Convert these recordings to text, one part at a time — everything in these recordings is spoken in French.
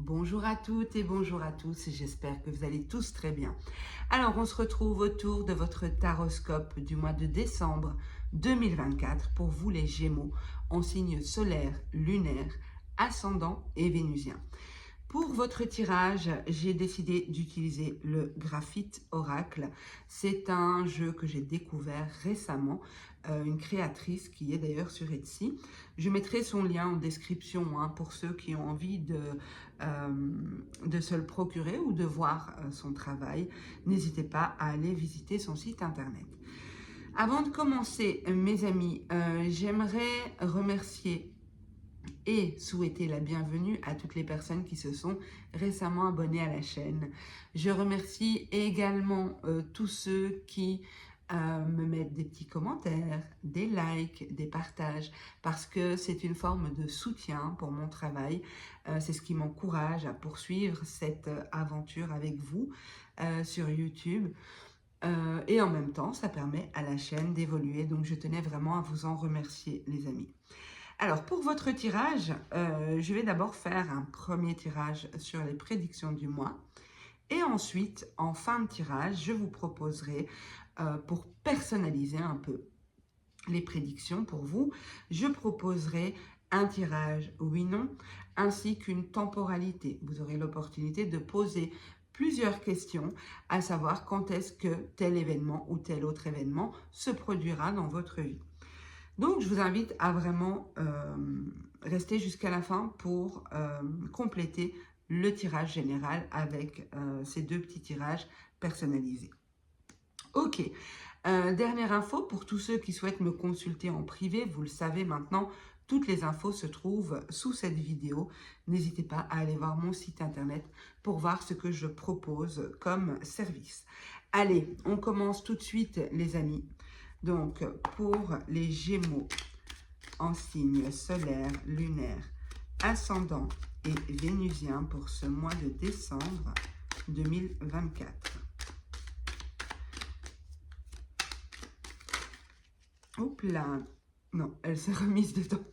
Bonjour à toutes et bonjour à tous, j'espère que vous allez tous très bien. Alors, on se retrouve autour de votre taroscope du mois de décembre 2024 pour vous les Gémeaux, en signe solaire, lunaire, ascendant et vénusien. Pour votre tirage, j'ai décidé d'utiliser le Graphite Oracle. C'est un jeu que j'ai découvert récemment, une créatrice qui est d'ailleurs sur Etsy. Je mettrai son lien en description pour ceux qui ont envie de se le procurer ou de voir son travail. N'hésitez pas à aller visiter son site internet. Avant de commencer, mes amis, j'aimerais remercier et souhaiter la bienvenue à toutes les personnes qui se sont récemment abonnées à la chaîne. Je remercie également tous ceux qui me mettent des petits commentaires, des likes, des partages, parce que c'est une forme de soutien pour mon travail. C'est ce qui m'encourage à poursuivre cette aventure avec vous sur YouTube. Et en même temps, ça permet à la chaîne d'évoluer. Donc, je tenais vraiment à vous en remercier, les amis. Alors, pour votre tirage, je vais d'abord faire un premier tirage sur les prédictions du mois. Et ensuite, en fin de tirage, je vous proposerai, pour personnaliser un peu les prédictions pour vous, je proposerai un tirage oui-non, ainsi qu'une temporalité. Vous aurez l'opportunité de poser plusieurs questions, à savoir quand est-ce que tel événement ou tel autre événement se produira dans votre vie. Donc, je vous invite à vraiment rester jusqu'à la fin pour compléter le tirage général avec ces deux petits tirages personnalisés. Ok, dernière info pour tous ceux qui souhaitent me consulter en privé, vous le savez maintenant, toutes les infos se trouvent sous cette vidéo. N'hésitez pas à aller voir mon site internet pour voir ce que je propose comme service. Allez, on commence tout de suite les amis. Donc, pour les Gémeaux en signe solaire, lunaire, ascendant et vénusien pour ce mois de décembre 2024. Hop là, non, elle s'est remise dedans.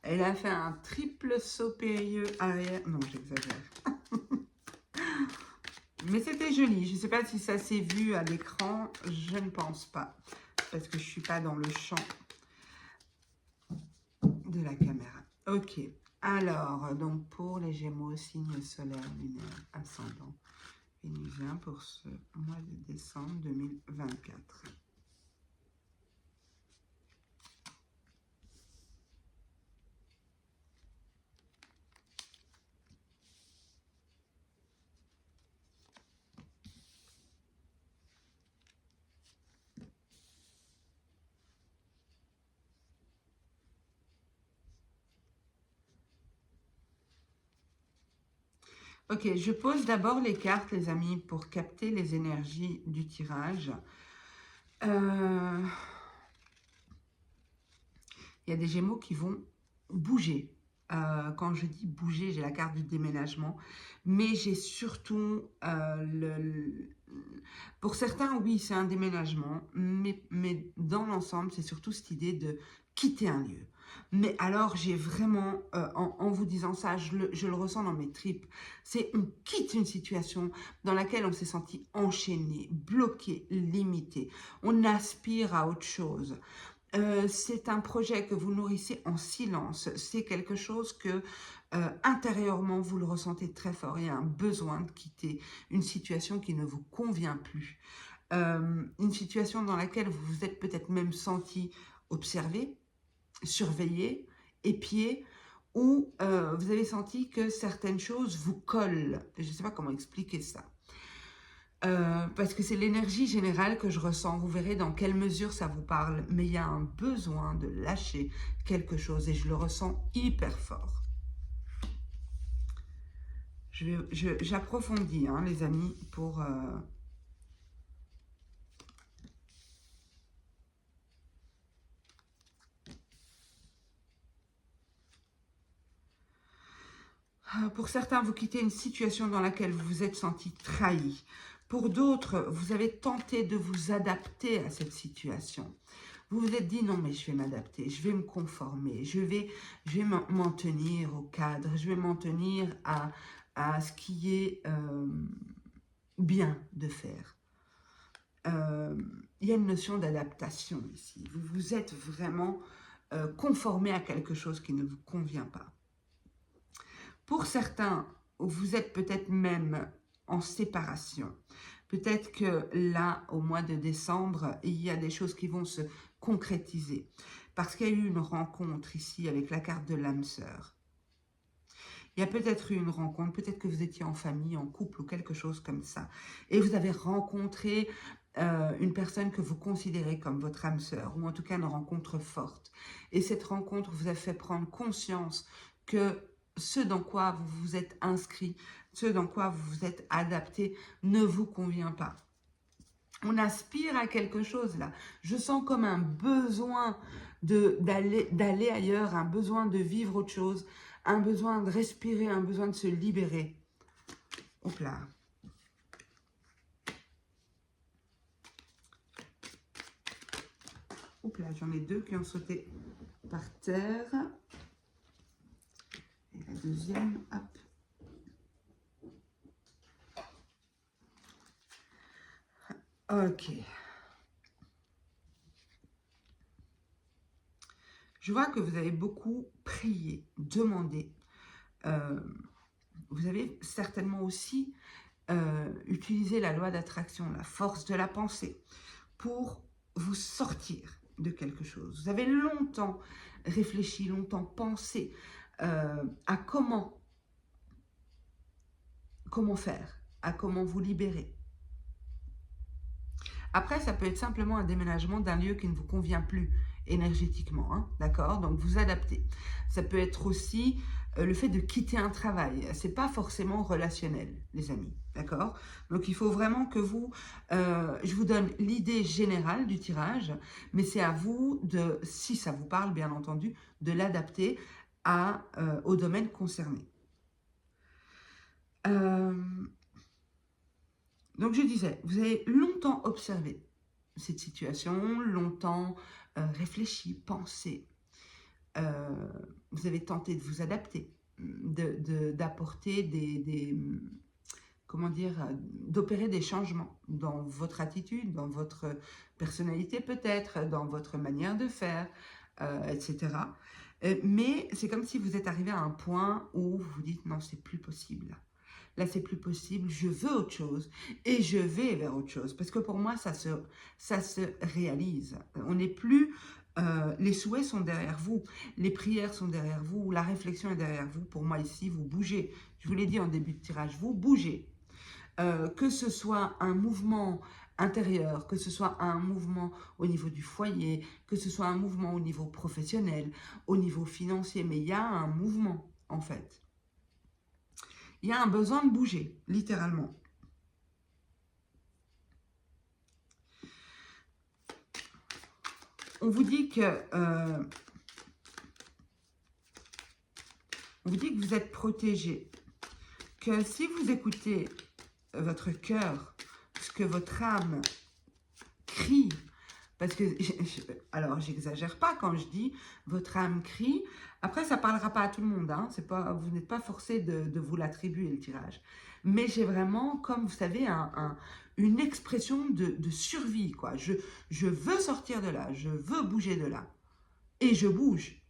Elle a fait un triple saut périlleux arrière. Non, j'exagère. Mais c'était joli. Je ne sais pas si ça s'est vu à l'écran. Je ne pense pas. Parce que je ne suis pas dans le champ de la caméra. Ok. Alors, donc pour les Gémeaux, signe solaire, lunaire, ascendant, vénusien pour ce mois de décembre 2024. Ok, je pose d'abord les cartes, les amis, pour capter les énergies du tirage. Il y a des Gémeaux qui vont bouger. Quand je dis bouger, j'ai la carte du déménagement, mais j'ai surtout pour certains, oui, c'est un déménagement, mais dans l'ensemble, c'est surtout cette idée de quitter un lieu. Mais alors, j'ai vraiment, en vous disant ça, je le ressens dans mes tripes, c'est on quitte une situation dans laquelle on s'est senti enchaîné, bloqué, limité. On aspire à autre chose. C'est un projet que vous nourrissez en silence. C'est quelque chose que intérieurement, vous le ressentez très fort. Il y a un besoin de quitter une situation qui ne vous convient plus. Une situation dans laquelle vous vous êtes peut-être même senti observé, surveillé, épié, ou vous avez senti que certaines choses vous collent. Je ne sais pas comment expliquer ça. Parce que c'est l'énergie générale que je ressens. Vous verrez dans quelle mesure ça vous parle. Mais il y a un besoin de lâcher quelque chose et je le ressens hyper fort. J'approfondis, les amis, pour... Pour certains, vous quittez une situation dans laquelle vous vous êtes senti trahi. Pour d'autres, vous avez tenté de vous adapter à cette situation. Vous vous êtes dit, non, mais je vais m'adapter, je vais me conformer, je vais m'en tenir au cadre, je vais m'en tenir à ce qui est bien de faire. Il y a une notion d'adaptation ici. Vous vous êtes vraiment conformé à quelque chose qui ne vous convient pas. Pour certains, vous êtes peut-être même en séparation. Peut-être que là, au mois de décembre, il y a des choses qui vont se concrétiser. Parce qu'il y a eu une rencontre ici avec la carte de l'âme sœur. Il y a peut-être eu une rencontre, peut-être que vous étiez en famille, en couple ou quelque chose comme ça. Et vous avez rencontré une personne que vous considérez comme votre âme sœur, ou en tout cas une rencontre forte. Et cette rencontre vous a fait prendre conscience que ce dans quoi vous vous êtes inscrit, ce dans quoi vous vous êtes adapté ne vous convient pas. On aspire à quelque chose là. Je sens comme un besoin d'aller ailleurs, un besoin de vivre autre chose, un besoin de respirer, un besoin de se libérer. Hop là. Hop là, j'en ai deux qui ont sauté par terre. Et la deuxième, hop. Ok. Je vois que vous avez beaucoup prié, demandé. Vous avez certainement aussi utilisé la loi d'attraction, la force de la pensée, pour vous sortir de quelque chose. Vous avez longtemps réfléchi, longtemps pensé à comment faire, à comment vous libérer. Après, ça peut être simplement un déménagement d'un lieu qui ne vous convient plus énergétiquement, hein, d'accord? Donc, vous adaptez. Ça peut être aussi le fait de quitter un travail. C'est pas forcément relationnel, les amis, d'accord? Donc, il faut vraiment que vous... je vous donne l'idée générale du tirage, mais c'est à vous de, si ça vous parle, bien entendu, de l'adapter au domaine concerné. Donc, je disais, vous avez longtemps observé cette situation, longtemps réfléchi, pensé. Vous avez tenté de vous adapter, d'apporter comment dire, d'opérer des changements dans votre attitude, dans votre personnalité peut-être, dans votre manière de faire, etc. Mais c'est comme si vous êtes arrivé à un point où vous vous dites, non, c'est plus possible. Là, c'est plus possible, je veux autre chose et je vais vers autre chose. Parce que pour moi, ça se réalise. On n'est plus... les souhaits sont derrière vous, les prières sont derrière vous, la réflexion est derrière vous. Pour moi, ici, vous bougez. Je vous l'ai dit en début de tirage, vous bougez. Que ce soit un mouvement intérieur, que ce soit un mouvement au niveau du foyer, que ce soit un mouvement au niveau professionnel, au niveau financier. Mais il y a un mouvement, en fait. Il y a un besoin de bouger, littéralement. On vous dit que vous êtes protégé, que si vous écoutez votre cœur, ce que votre âme crie, parce que, alors j'exagère pas quand je dis votre âme crie, après ça parlera pas à tout le monde, hein, vous n'êtes pas forcé de vous l'attribuer le tirage, mais j'ai vraiment, comme vous savez, une expression de survie, quoi. Je veux sortir de là, je veux bouger de là, et je bouge.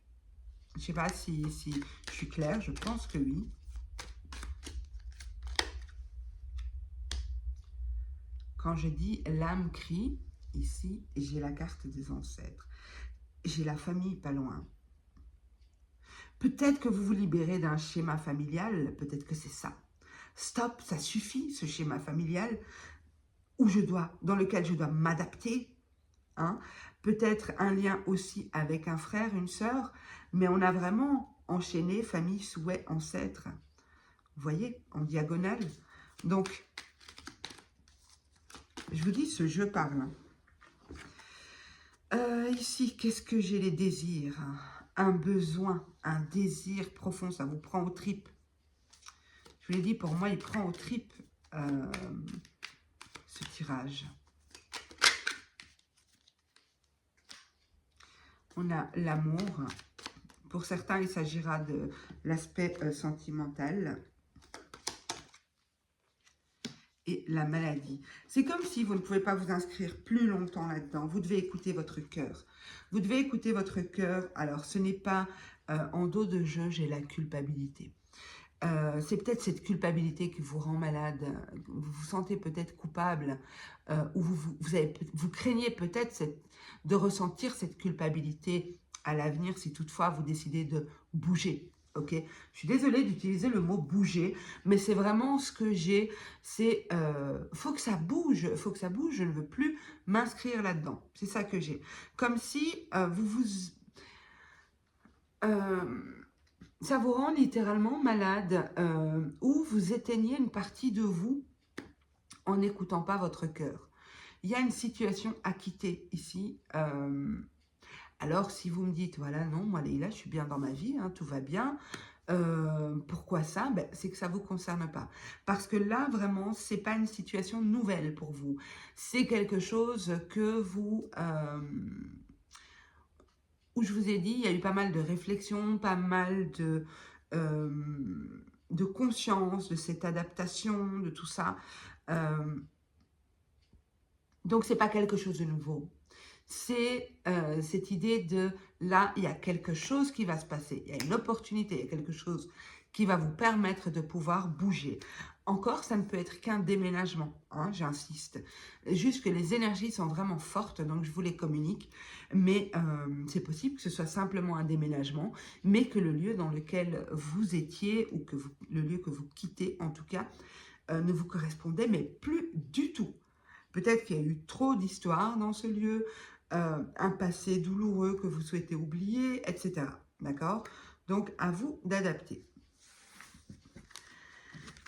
Je sais pas si je suis claire, je pense que oui. Quand je dis l'âme crie, ici, j'ai la carte des ancêtres. J'ai la famille pas loin. Peut-être que vous vous libérez d'un schéma familial, peut-être que c'est ça. Stop, ça suffit, ce schéma familial dans lequel je dois m'adapter. Hein. Peut-être un lien aussi avec un frère, une sœur, mais on a vraiment enchaîné famille, souhait, ancêtre. Vous voyez, en diagonale. Donc, je vous dis, ce jeu parle. Ici, qu'est-ce que j'ai? Les désirs, un besoin, un désir profond, ça vous prend aux tripes. Je vous l'ai dit, pour moi, il prend aux tripes ce tirage. On a l'amour. Pour certains, il s'agira de l'aspect sentimental. Et la maladie. C'est comme si vous ne pouvez pas vous inscrire plus longtemps là-dedans. Vous devez écouter votre cœur. Vous devez écouter votre cœur. Alors, ce n'est pas en dos de jeu, j'ai la culpabilité. C'est peut-être cette culpabilité qui vous rend malade. Vous vous sentez peut-être coupable ou vous craignez peut-être de ressentir cette culpabilité à l'avenir si toutefois vous décidez de bouger. Ok, je suis désolée d'utiliser le mot bouger, mais c'est vraiment ce que j'ai. C'est faut que ça bouge, faut que ça bouge. Je ne veux plus m'inscrire là-dedans. C'est ça que j'ai. Comme si ça vous rend littéralement malade ou vous éteignez une partie de vous en n'écoutant pas votre cœur. Il y a une situation à quitter ici. Alors, si vous me dites, voilà, non, moi, Leïla, je suis bien dans ma vie, hein, tout va bien. Pourquoi ça? Ben, c'est que ça ne vous concerne pas. Parce que là, vraiment, ce n'est pas une situation nouvelle pour vous. C'est quelque chose que vous... où je vous ai dit, il y a eu pas mal de réflexions, pas mal de conscience, de cette adaptation, de tout ça. Donc, ce n'est pas quelque chose de nouveau. C'est cette idée de, là, il y a quelque chose qui va se passer. Il y a une opportunité, il y a quelque chose qui va vous permettre de pouvoir bouger. Encore, ça ne peut être qu'un déménagement, hein, j'insiste. Juste que les énergies sont vraiment fortes, donc je vous les communique. Mais c'est possible que ce soit simplement un déménagement, mais que le lieu dans lequel vous étiez, ou que le lieu que vous quittez, en tout cas, ne vous correspondait, mais plus du tout. Peut-être qu'il y a eu trop d'histoires dans ce lieu, un passé douloureux que vous souhaitez oublier, etc. D'accord? Donc, à vous d'adapter.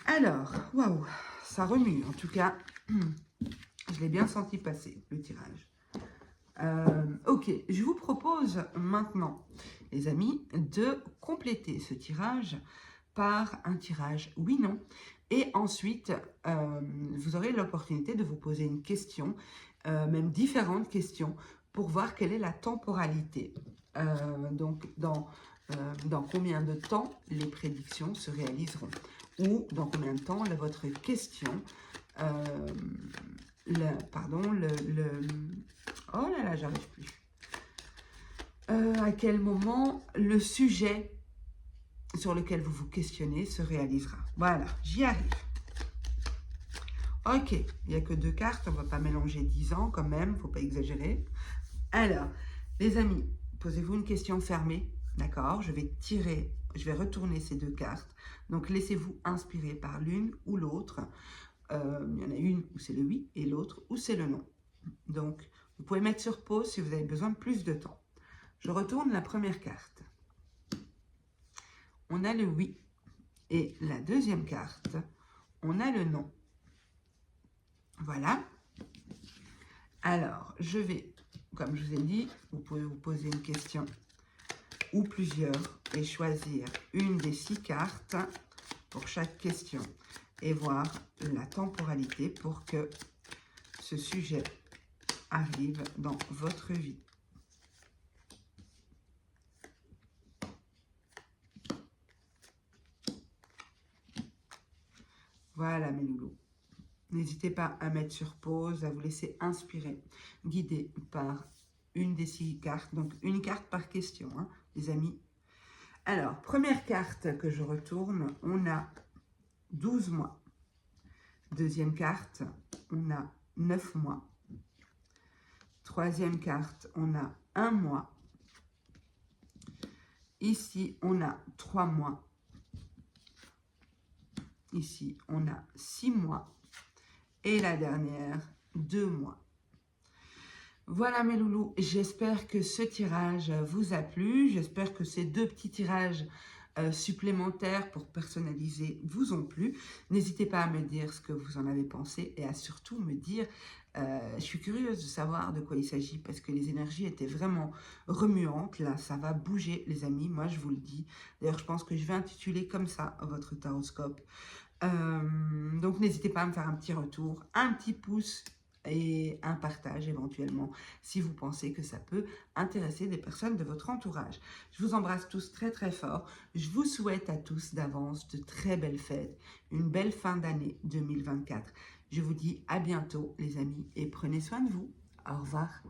Alors, waouh, ça remue. En tout cas, je l'ai bien senti passer, le tirage. Ok, je vous propose maintenant, les amis, de compléter ce tirage par un tirage oui-non. Et ensuite, vous aurez l'opportunité de vous poser une question, même différentes questions, pour voir quelle est la temporalité. Donc, dans combien de temps les prédictions se réaliseront. Ou dans combien de temps votre question... oh là là, j'arrive plus. À quel moment le sujet sur lequel vous vous questionnez se réalisera. Voilà, j'y arrive. Ok, il n'y a que 2 cartes, on ne va pas mélanger 10 ans quand même, il ne faut pas exagérer. Alors, les amis, posez-vous une question fermée, d'accord? Je vais retourner ces 2 cartes. Donc, laissez-vous inspirer par l'une ou l'autre. Il y en a une où c'est le oui et l'autre où c'est le non. Donc, vous pouvez mettre sur pause si vous avez besoin de plus de temps. Je retourne la première carte. On a le oui. Et la deuxième carte, on a le non. Voilà. Alors, je vais, comme je vous ai dit, vous pouvez vous poser une question ou plusieurs et choisir une des 6 cartes pour chaque question et voir la temporalité pour que ce sujet arrive dans votre vie. Voilà mes loulous. N'hésitez pas à mettre sur pause, à vous laisser inspirer, guider par une des 6 cartes. Donc une carte par question, hein, les amis. Alors, première carte que je retourne, on a 12 mois. Deuxième carte, on a 9 mois. Troisième carte, on a 1 mois. Ici, on a 3 mois. Ici, on a 6 mois. Et la dernière, 2 mois. Voilà mes loulous, j'espère que ce tirage vous a plu. J'espère que ces 2 petits tirages supplémentaires pour personnaliser vous ont plu. N'hésitez pas à me dire ce que vous en avez pensé et à surtout me dire, je suis curieuse de savoir de quoi il s'agit parce que les énergies étaient vraiment remuantes. Là, ça va bouger les amis, moi je vous le dis. D'ailleurs, je pense que je vais intituler comme ça votre taroscope. Donc, n'hésitez pas à me faire un petit retour, un petit pouce et un partage éventuellement si vous pensez que ça peut intéresser des personnes de votre entourage. Je vous embrasse tous très très fort. Je vous souhaite à tous d'avance de très belles fêtes, une belle fin d'année 2024. Je vous dis à bientôt les amis et prenez soin de vous. Au revoir.